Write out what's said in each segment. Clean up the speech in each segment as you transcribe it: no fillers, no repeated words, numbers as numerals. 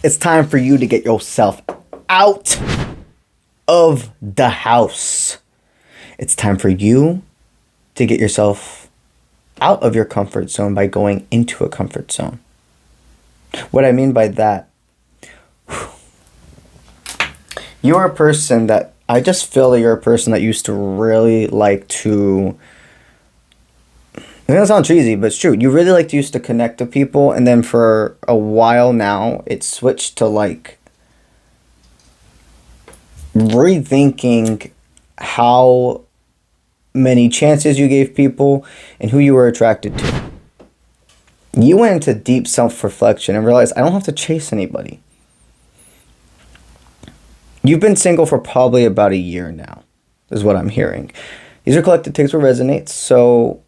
It's time for you to get yourself out of the house. It's time for you to get yourself out of your comfort zone by going into a comfort zone. What I mean by that, you're a person that, I just feel that you're a person that used to really like to, it doesn't sound cheesy, but it's true. You really like to used to connect to people, and then for a while now, it switched to like rethinking how many chances you gave people and who you were attracted to. You went into deep self-reflection and realized, I don't have to chase anybody. You've been single for probably about a year now, is what I'm hearing. These are collective takes what resonates. So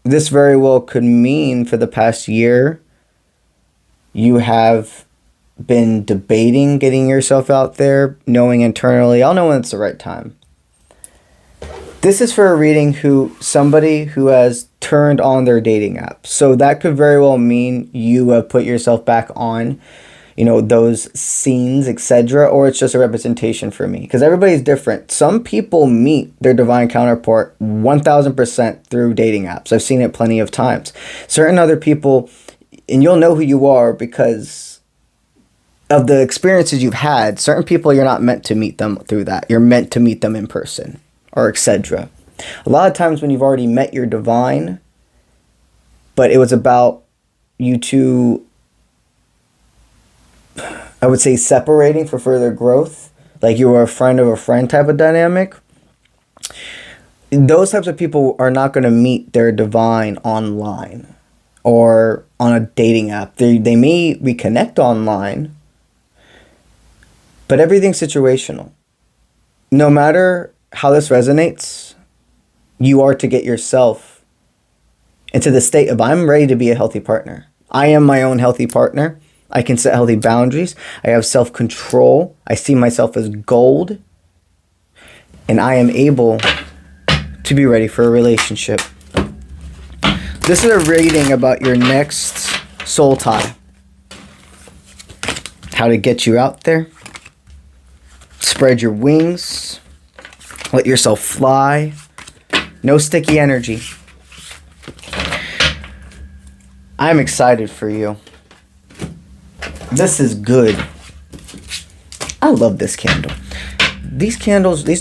this very well could mean for the past year, you have been debating getting yourself out there, knowing internally, I'll know when it's the right time. This is for a reading somebody who has turned on their dating app. So that could very well mean you have put yourself back on, those scenes, etc. Or it's just a representation for me. Because everybody's different. Some people meet their divine counterpart 1000% through dating apps. I've seen it plenty of times. Certain other people, and you'll know who you are because of the experiences you've had. Certain people, you're not meant to meet them through that. You're meant to meet them in person, or etc. A lot of times when you've already met your divine, but it was about you two, I would say, separating for further growth, like you were a friend of a friend type of dynamic, those types of people are not going to meet their divine online or on a dating app. They may reconnect online, but everything's situational. No matter how this resonates, you are to get yourself into the state of, I'm ready to be a healthy partner. I am my own healthy partner. I can set healthy boundaries. I have self-control. I see myself as gold. And I am able to be ready for a relationship. This is a reading about your next soul tie. How to get you out there. Spread your wings. Let yourself fly. No sticky energy. I'm excited for you. This is good. I love this candle. These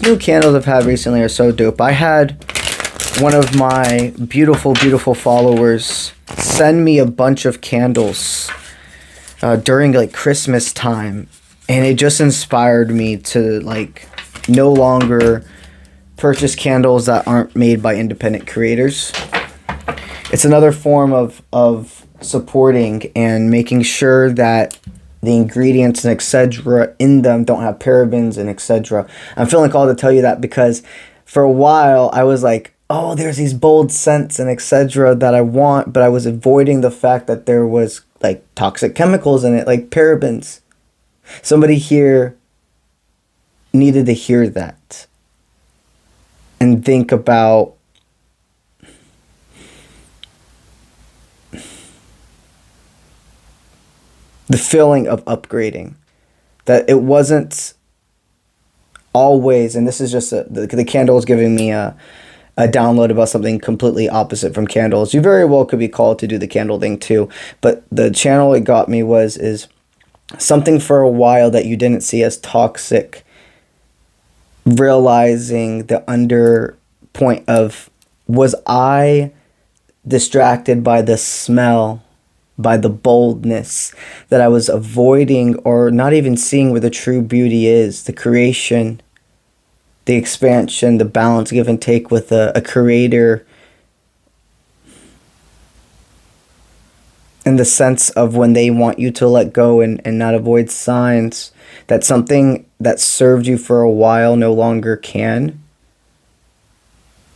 new candles I've had recently are so dope. I had one of my beautiful, beautiful followers send me a bunch of candles during like Christmas time. And it just inspired me to like no longer purchase candles that aren't made by independent creators. It's another form of supporting and making sure that the ingredients and etc. in them don't have parabens and etc. I'm feeling called to tell you that because for a while I was like, oh, there's these bold scents and etc. that I want, but I was avoiding the fact that there was like toxic chemicals in it, like parabens. Somebody here needed to hear that and think about the feeling of upgrading. That it wasn't always, and this is just the candle is giving me a download about something completely opposite from candles. You very well could be called to do the candle thing too, but the channel it got me is something for a while that you didn't see as toxic, realizing the under point of, was I distracted by the smell, by the boldness that I was avoiding or not even seeing where the true beauty is, the creation, the expansion, the balance, give and take with a creator, in the sense of when they want you to let go and not avoid signs that something that served you for a while no longer can.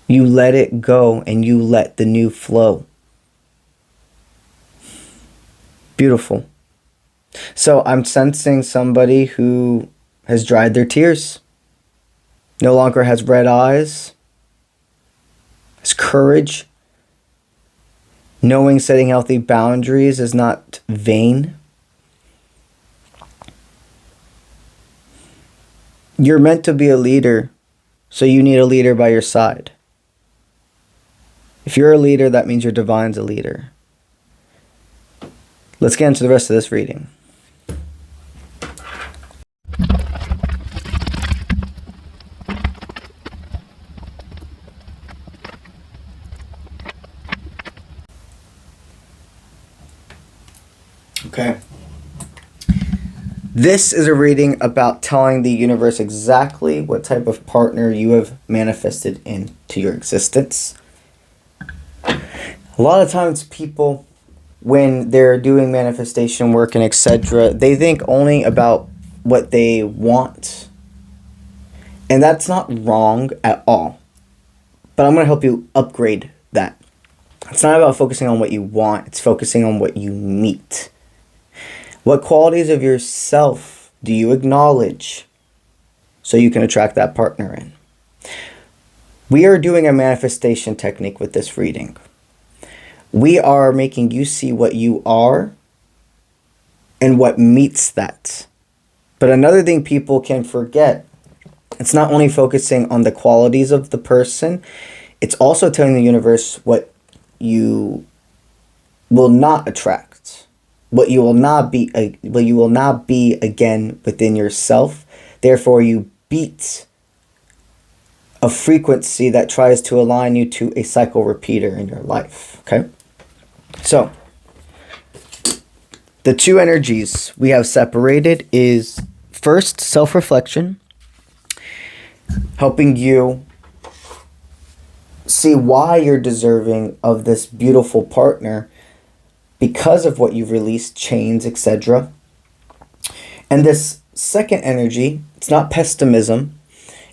You let it go and you let the new flow. Beautiful. So I'm sensing somebody who has dried their tears, no longer has red eyes, has courage, knowing setting healthy boundaries is not vain. You're meant to be a leader, so you need a leader by your side. If you're a leader, that means your divine's a leader. Let's get into the rest of this reading. Okay. This is a reading about telling the universe exactly what type of partner you have manifested into your existence. A lot of times people, when they're doing manifestation work and etc., they think only about what they want. And that's not wrong at all. But I'm going to help you upgrade that. It's not about focusing on what you want. It's focusing on what you meet. What qualities of yourself do you acknowledge so you can attract that partner in? We are doing a manifestation technique with this reading. We are making you see what you are and what meets that. But another thing people can forget, it's not only focusing on the qualities of the person, it's also telling the universe what you will not attract, what you will not be again within yourself. Therefore, you beat a frequency that tries to align you to a cycle repeater in your life. Okay? So, the two energies we have separated is first self-reflection, helping you see why you're deserving of this beautiful partner because of what you've released, chains, etc. And this second energy, it's not pessimism.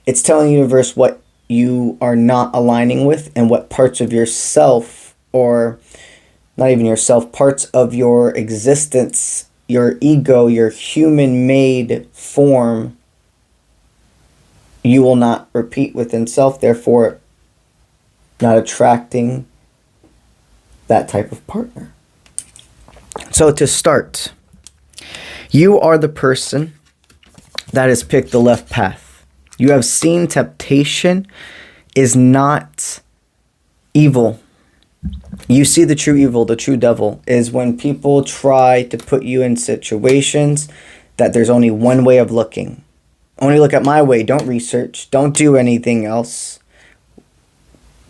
It's telling the universe what you are not aligning with and what parts of yourself, or not even yourself, parts of your existence, your ego, your human-made form, you will not repeat within self, therefore not attracting that type of partner. So to start, you are the person that has picked the left path. You have seen temptation is not evil. You see the true evil, the true devil, is when people try to put you in situations that there's only one way of looking. Only look at my way. Don't research. Don't do anything else.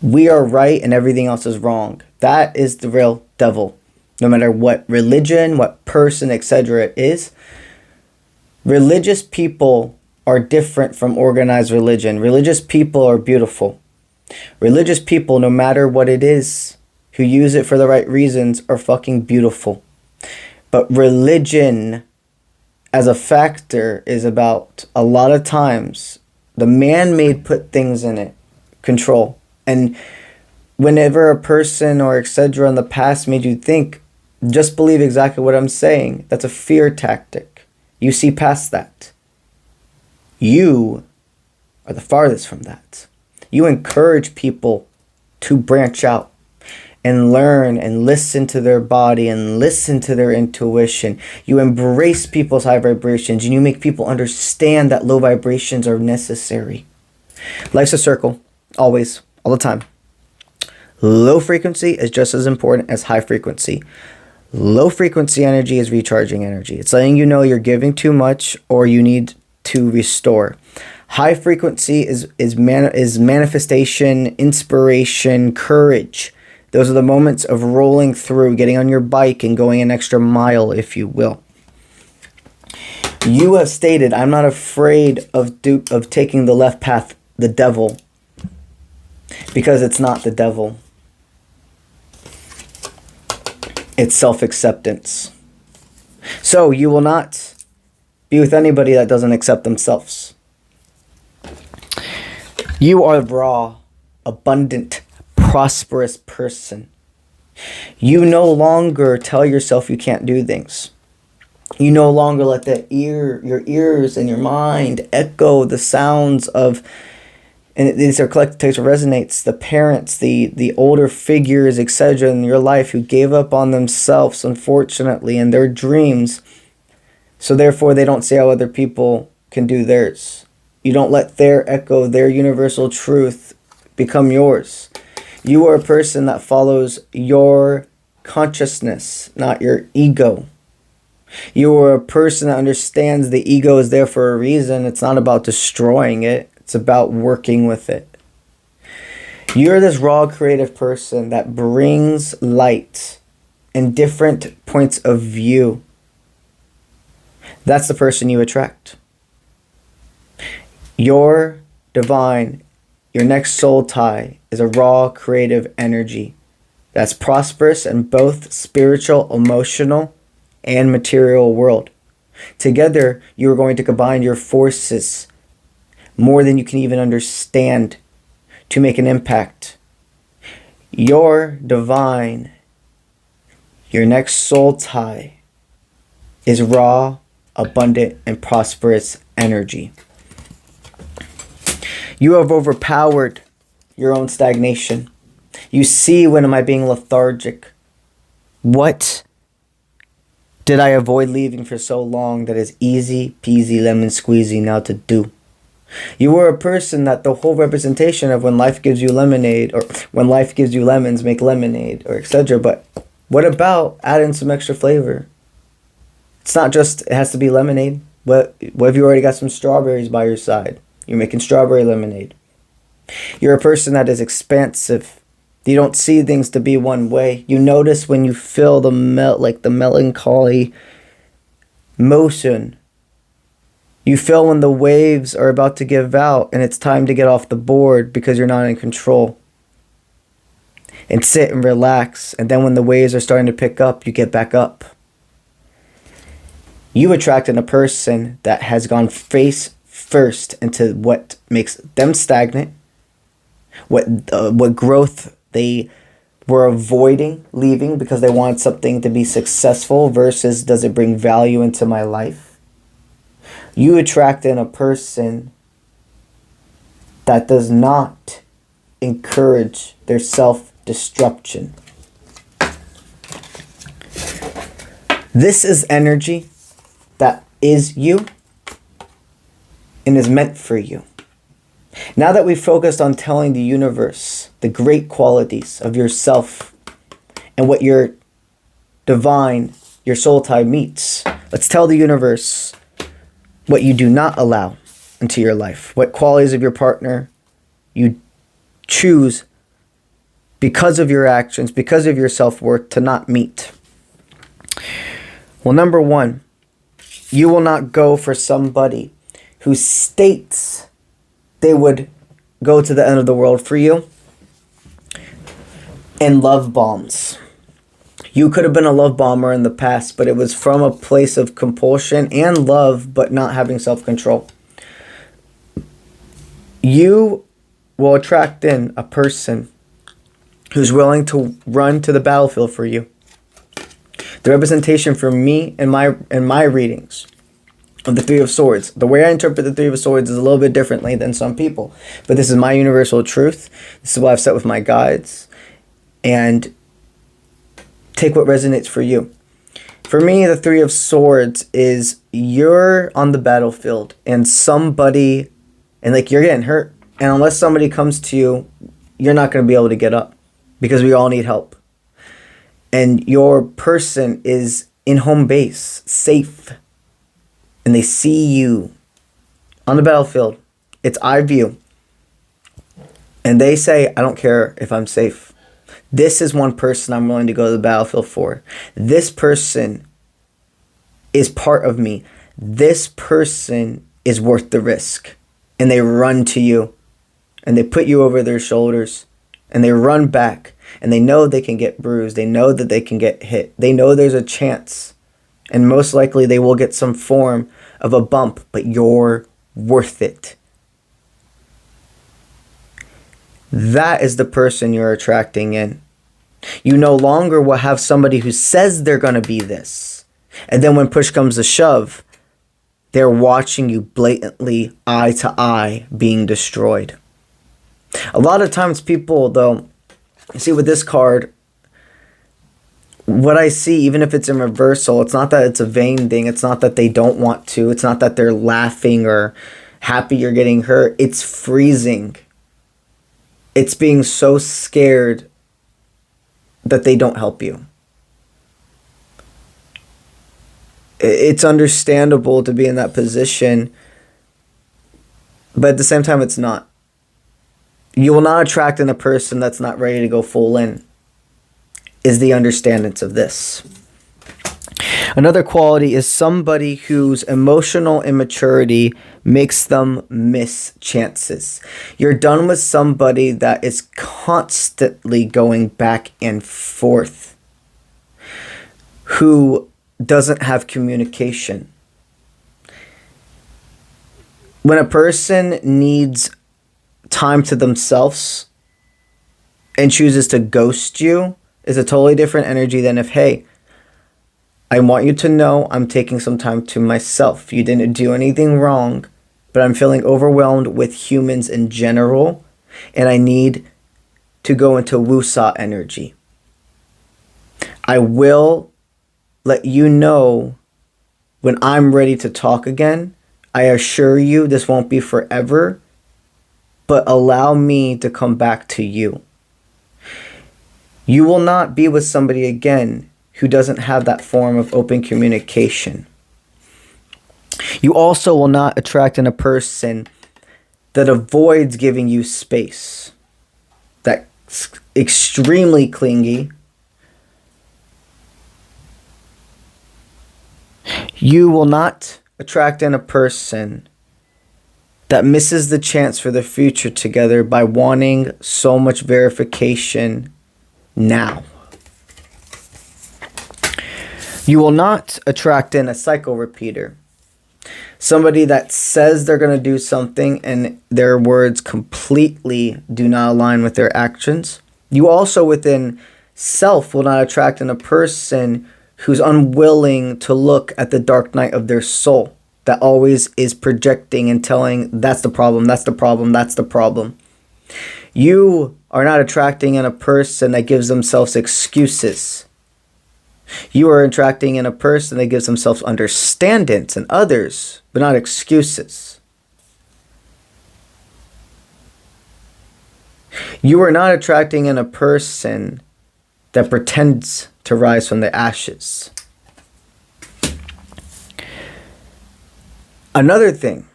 We are right and everything else is wrong. That is the real devil. No matter what religion, what person, etc. it is. Religious people are different from organized religion. Religious people are beautiful. Religious people, no matter what it is, who use it for the right reasons, are fucking beautiful. But religion as a factor is about, a lot of times, the man-made put things in it. Control. And whenever a person or etc. in the past made you think, just believe exactly what I'm saying, that's a fear tactic. You see past that. You are the farthest from that. You encourage people to branch out and learn and listen to their body and listen to their intuition. You embrace people's high vibrations and you make people understand that low vibrations are necessary. Life's a circle, always, all the time. Low frequency is just as important as high frequency. Low frequency energy is recharging energy. It's letting you know you're giving too much or you need to restore. High frequency is manifestation, inspiration, courage. Those are the moments of rolling through, getting on your bike and going an extra mile, if you will. You have stated, I'm not afraid of taking the left path, the devil, because it's not the devil. It's self-acceptance. So you will not be with anybody that doesn't accept themselves. You are a raw, abundant, prosperous person. You no longer tell yourself you can't do things. You no longer let your ears and your mind echo the sounds of, and these are collective takes or resonates, the parents, the older figures, etc. in your life who gave up on themselves, unfortunately, and their dreams. So therefore, they don't see how other people can do theirs. You don't let their echo, their universal truth become yours. You are a person that follows your consciousness, not your ego. You are a person that understands the ego is there for a reason. It's not about destroying it. It's about working with it. You're this raw creative person that brings light and different points of view. That's the person you attract. Your divine, your next soul tie is a raw creative energy that's prosperous in both spiritual, emotional, and material world. Together, you are going to combine your forces more than you can even understand to make an impact. Your divine, your next soul tie is raw, abundant, and prosperous energy. You have overpowered your own stagnation. You see, when am I being lethargic? What did I avoid leaving for so long that is easy peasy lemon squeezy now to do? You were a person that the whole representation of when life gives you lemonade, or when life gives you lemons, make lemonade, or etc. But what about adding some extra flavor? It's not just, it has to be lemonade. What if you already got some strawberries by your side? You're making strawberry lemonade. You're a person that is expansive. You don't see things to be one way. You notice when you feel the melancholy motion. You feel when the waves are about to give out and it's time to get off the board because you're not in control. And sit and relax. And then when the waves are starting to pick up, you get back up. You attracted a person that has gone face first into what makes them stagnant, what growth they were avoiding leaving because they want something to be successful versus does it bring value into my life. You attract in a person that does not encourage their self-destruction. This is energy that is you and is meant for you. Now that we've focused on telling the universe the great qualities of yourself and what your divine, your soul tie meets, let's tell the universe what you do not allow into your life, what qualities of your partner you choose because of your actions, because of your self-worth to not meet. Well, number one, you will not go for somebody who states they would go to the end of the world for you and love bombs. You could have been a love bomber in the past, but it was from a place of compulsion and love, but not having self-control. You will attract in a person who's willing to run to the battlefield for you. The representation for me in my readings of the Three of Swords, the way I interpret the Three of Swords is a little bit differently than some people, but this is my universal truth. This is what I've set with my guides, and take what resonates for you. For me, the Three of Swords is you're on the battlefield and somebody, and like you're getting hurt, and unless somebody comes to you, you're not going to be able to get up because we all need help. And your person is in home base, safe, and they see you on the battlefield. It's eye view. And they say, I don't care if I'm safe. This is one person I'm willing to go to the battlefield for. This person is part of me. This person is worth the risk. And they run to you. And they put you over their shoulders. And they run back. And they know they can get bruised. They know that they can get hit. They know there's a chance. And most likely they will get some form of a bump. But you're worth it. That is the person you're attracting in. You no longer will have somebody who says they're going to be this. And then when push comes to shove, they're watching you blatantly, eye to eye, being destroyed. A lot of times people, though, see with this card, what I see, even if it's in reversal, it's not that it's a vain thing. It's not that they don't want to. It's not that they're laughing or happy you're getting hurt. It's freezing. It's being so scared that they don't help you. It's understandable to be in that position, but at the same time, it's not. You will not attract in a person that's not ready to go full in, is the understandings of this. Another quality is somebody whose emotional immaturity makes them miss chances. You're done with somebody that is constantly going back and forth, who doesn't have communication. When a person needs time to themselves and chooses to ghost you, is a totally different energy than if, hey, I want you to know I'm taking some time to myself. You didn't do anything wrong, but I'm feeling overwhelmed with humans in general, and I need to go into wusa energy. I will let you know when I'm ready to talk again. I assure you this won't be forever, but allow me to come back to you. You will not be with somebody again who doesn't have that form of open communication. You also will not attract in a person that avoids giving you space, that's extremely clingy. You will not attract in a person that misses the chance for the future together by wanting so much verification now. You will not attract in a cycle repeater. Somebody that says they're going to do something and their words completely do not align with their actions. You also within self will not attract in a person who's unwilling to look at the dark night of their soul, that always is projecting and telling, that's the problem, that's the problem, that's the problem. You are not attracting in a person that gives themselves excuses. You are attracting in a person that gives themselves understandings and others, but not excuses. You are not attracting in a person that pretends to rise from the ashes. Another thing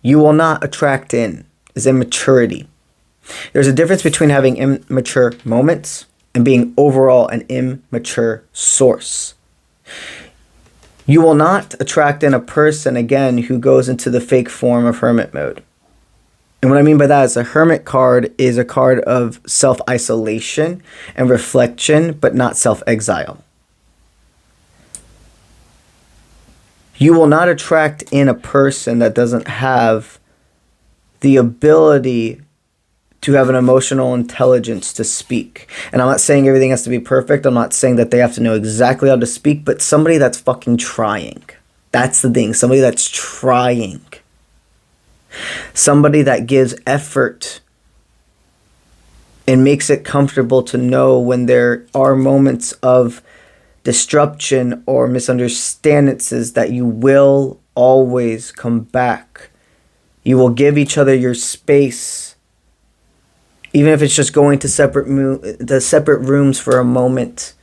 you will not attract in is immaturity. There's a difference between having immature moments and being overall an immature source. You will not attract in a person, again, who goes into the fake form of hermit mode. And what I mean by that is a hermit card is a card of self-isolation and reflection, but not self-exile. You will not attract in a person that doesn't have the ability to have an emotional intelligence to speak. And I'm not saying everything has to be perfect. I'm not saying that they have to know exactly how to speak, but somebody that's fucking trying. That's the thing. Somebody that's trying. Somebody that gives effort and makes it comfortable to know when there are moments of disruption or misunderstandings that you will always come back. You will give each other your space, even if it's just going to separate rooms for a moment,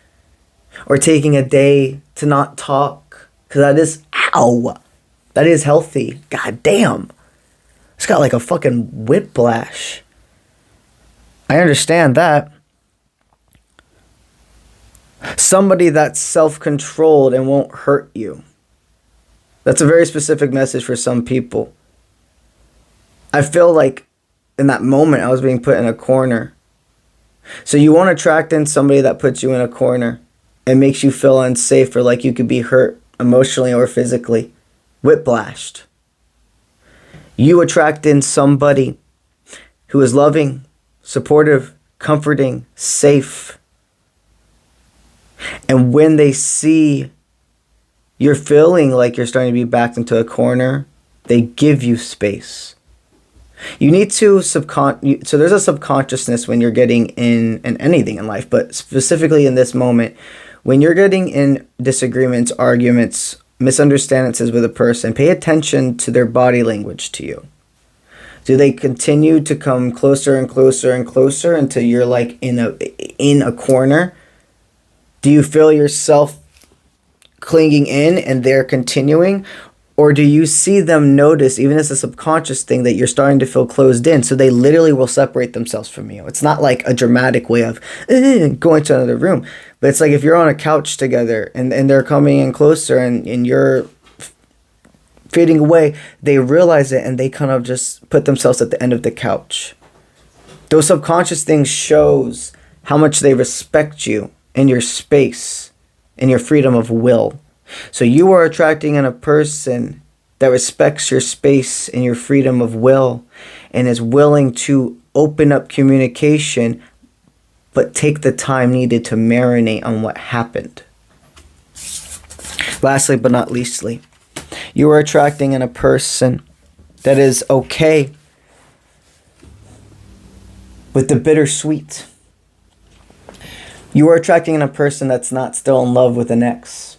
or taking a day to not talk, because that is healthy. God damn, it's got like a fucking whiplash. I understand that. Somebody that's self-controlled and won't hurt you. That's a very specific message for some people. I feel like in that moment, I was being put in a corner. So you won't attract in somebody that puts you in a corner and makes you feel unsafe or like you could be hurt emotionally or physically. Whiplashed. You attract in somebody who is loving, supportive, comforting, safe. And when they see you're feeling like you're starting to be backed into a corner, they give you space. You need to so there's a subconsciousness when you're getting in anything in life, but specifically in this moment, when you're getting in disagreements, arguments, misunderstandings with a person, pay attention to their body language to you. Do they continue to come closer and closer and closer until you're like in a corner? Do you feel yourself clinging in and they're continuing? Or do you see them notice, even as a subconscious thing, that you're starting to feel closed in? So they literally will separate themselves from you. It's not like a dramatic way of going to another room. But it's like if you're on a couch together and they're coming in closer and you're fading away, they realize it and they kind of just put themselves at the end of the couch. Those subconscious things shows how much they respect you and your space and your freedom of will. So you are attracting in a person that respects your space and your freedom of will and is willing to open up communication, but take the time needed to marinate on what happened. Lastly, but not leastly, you are attracting in a person that is okay with the bittersweet. You are attracting in a person that's not still in love with an ex.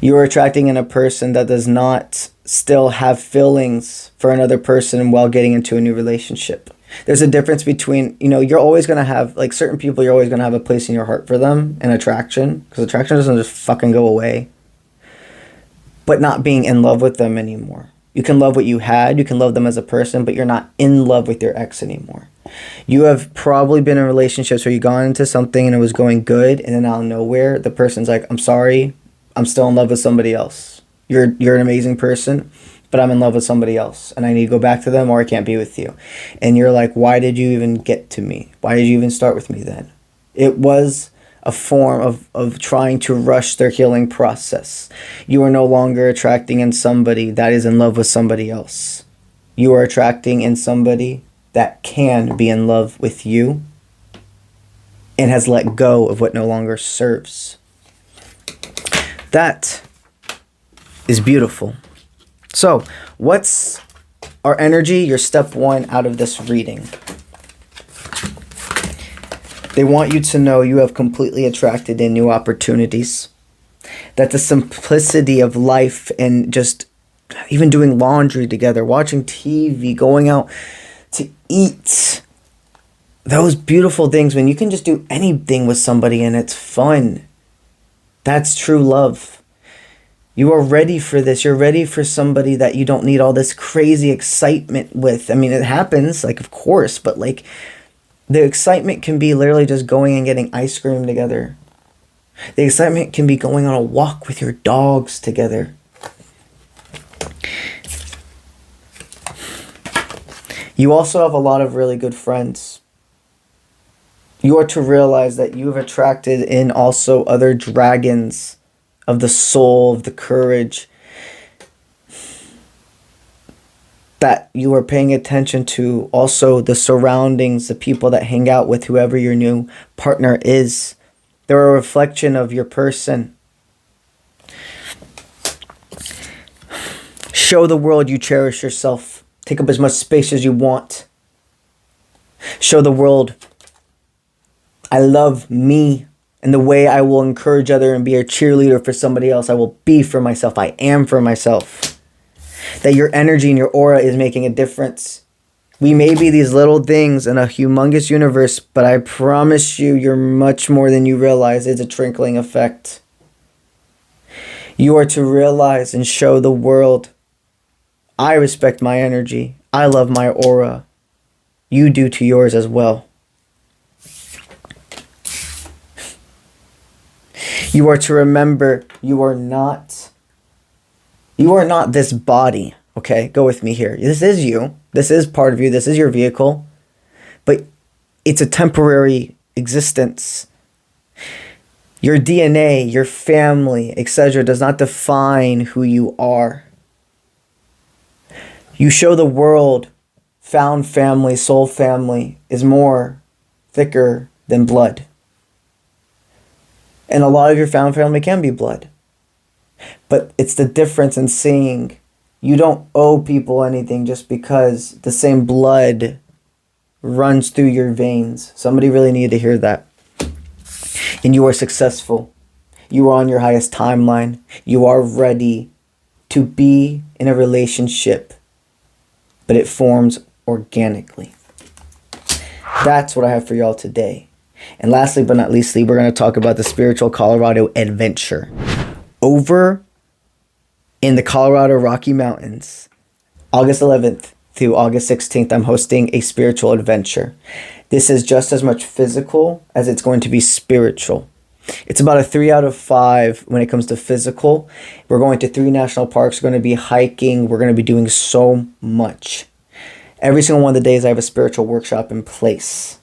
You are attracting in a person that does not still have feelings for another person while getting into a new relationship. There's a difference between, you're always going to have, like certain people, you're always going to have a place in your heart for them and attraction. Because attraction doesn't just fucking go away. But not being in love with them anymore. You can love what you had, you can love them as a person, but you're not in love with your ex anymore. You have probably been in relationships where you got into something and it was going good, and then out of nowhere, the person's like, I'm sorry, I'm still in love with somebody else. You're an amazing person, but I'm in love with somebody else, and I need to go back to them or I can't be with you. And you're like, why did you even get to me? Why did you even start with me then? It was a form of trying to rush their healing process. You are no longer attracting in somebody that is in love with somebody else. You are attracting in somebody that can be in love with you and has let go of what no longer serves. That is beautiful. So, what's our energy? Your step 1 out of this reading. They want you to know you have completely attracted in new opportunities. That the simplicity of life and just even doing laundry together, watching TV, going out to eat, those beautiful things when you can just do anything with somebody and it's fun. That's true love. You are ready for this. You're ready for somebody that you don't need all this crazy excitement with. I mean, it happens, like, of course, but like, the excitement can be literally just going and getting ice cream together. The excitement can be going on a walk with your dogs together. You also have a lot of really good friends. You are to realize that you have attracted in also other dragons of the soul, of the courage, that you are paying attention to. Also the surroundings, the people that hang out with, whoever your new partner is. They're a reflection of your person. Show the world you cherish yourself. Take up as much space as you want. Show the world I love me, and the way I will encourage other and be a cheerleader for somebody else, I will be for myself. I am for myself. That your energy and your aura is making a difference. We may be these little things in a humongous universe, but I promise you, you're much more than you realize. It's a trickling effect. You are to realize and show the world, I respect my energy. I love my aura. You do to yours as well. You are to remember you are not this body, okay? Go with me here. This is you. This is part of you. This is your vehicle. But it's a temporary existence. Your DNA, your family, etc. does not define who you are. You show the world found family, soul family is more thicker than blood. And a lot of your found family can be blood. But it's the difference in seeing you don't owe people anything just because the same blood runs through your veins. Somebody really needed to hear that. And you are successful. You are on your highest timeline. You are ready to be in a relationship, but it forms organically. That's what I have for y'all today. And lastly but not leastly, we're going to talk about the spiritual Colorado adventure. Over in the Colorado Rocky Mountains, August 11th through August 16th, I'm hosting a spiritual adventure. This is just as much physical as it's going to be spiritual. It's about a 3 out of 5 when it comes to physical. We're going to 3 national parks. We're going to be hiking. We're going to be doing so much. Every single one of the days I have a spiritual workshop in place.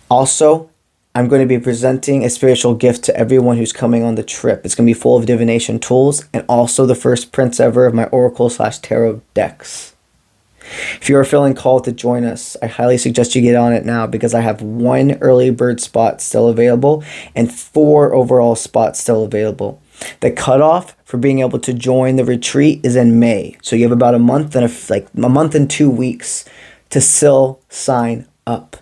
Also, I'm going to be presenting a spiritual gift to everyone who's coming on the trip. It's going to be full of divination tools and also the first prints ever of my Oracle/Tarot decks. If you are feeling called to join us, I highly suggest you get on it now because I have 1 early bird spot still available and 4 overall spots still available. The cutoff for being able to join the retreat is in May. So you have about a month and 2 weeks to still sign up.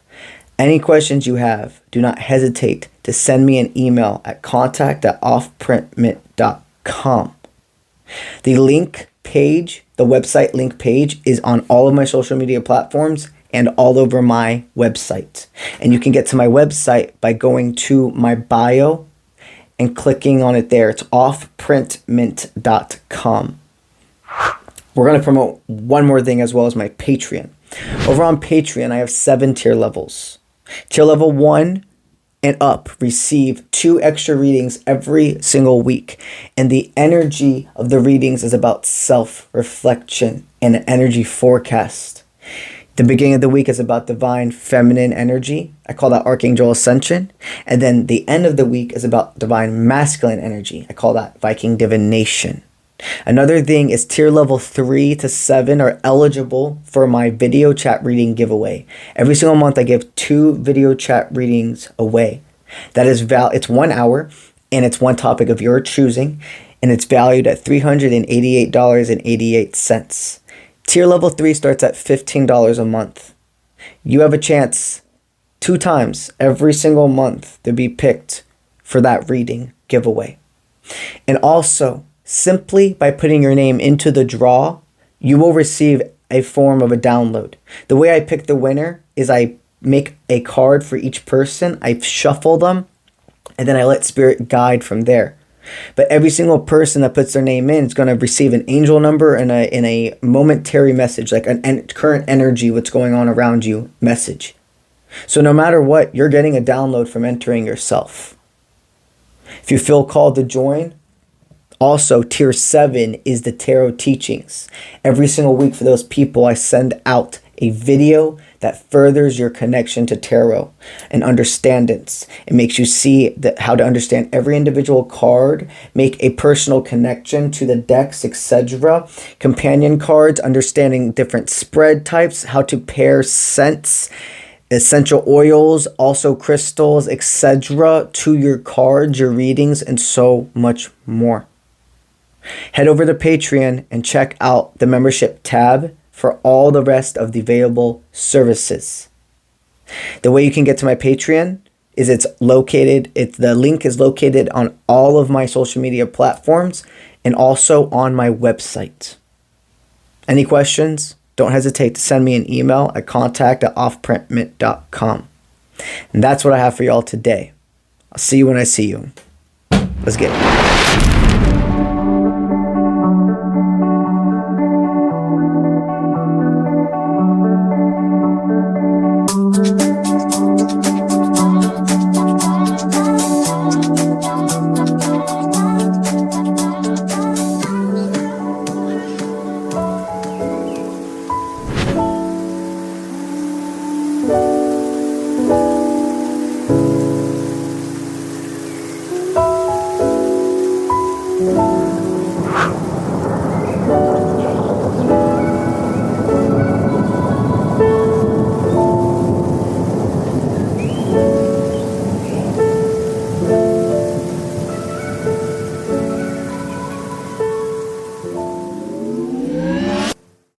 Any questions you have, do not hesitate to send me an email at contact@offprintmint.com. The link page, the website link page, is on all of my social media platforms and all over my website. And you can get to my website by going to my bio and clicking on it there. It's offprintmint.com. We're going to promote one more thing as well as my Patreon. Over on Patreon, I have 7 tier levels. Tier level 1 and up receive 2 extra readings every single week. And the energy of the readings is about self-reflection and an energy forecast. The beginning of the week is about divine feminine energy. I call that Archangel Ascension. And then the end of the week is about divine masculine energy. I call that Viking Divination. Another thing is tier level 3 to 7 are eligible for my video chat reading giveaway. Every single month I give 2 video chat readings away. That is it's 1 hour and it's one topic of your choosing, and it's valued at $388.88. Tier level 3 starts at $15 a month. You have a chance 2 times every single month to be picked for that reading giveaway. And also, simply by putting your name into the draw, you will receive a form of a download. The way I pick the winner is I make a card for each person, I shuffle them, and then I let Spirit guide from there. But every single person that puts their name in is going to receive an angel number and a momentary message, like an current energy, what's going on around you message. So no matter what, you're getting a download from entering yourself. If you feel called to join, also, tier 7 is the tarot teachings. Every single week for those people, I send out a video that furthers your connection to tarot and understandings. It makes you see how to understand every individual card, make a personal connection to the decks, etc. Companion cards, understanding different spread types, how to pair scents, essential oils, also crystals, etc. to your cards, your readings, and so much more. Head over to Patreon and check out the membership tab for all the rest of the available services. The way you can get to my Patreon is the link is located on all of my social media platforms and also on my website. Any questions? Don't hesitate to send me an email at contact@offprintmint.com. And that's what I have for y'all today. I'll see you when I see you. Let's get it.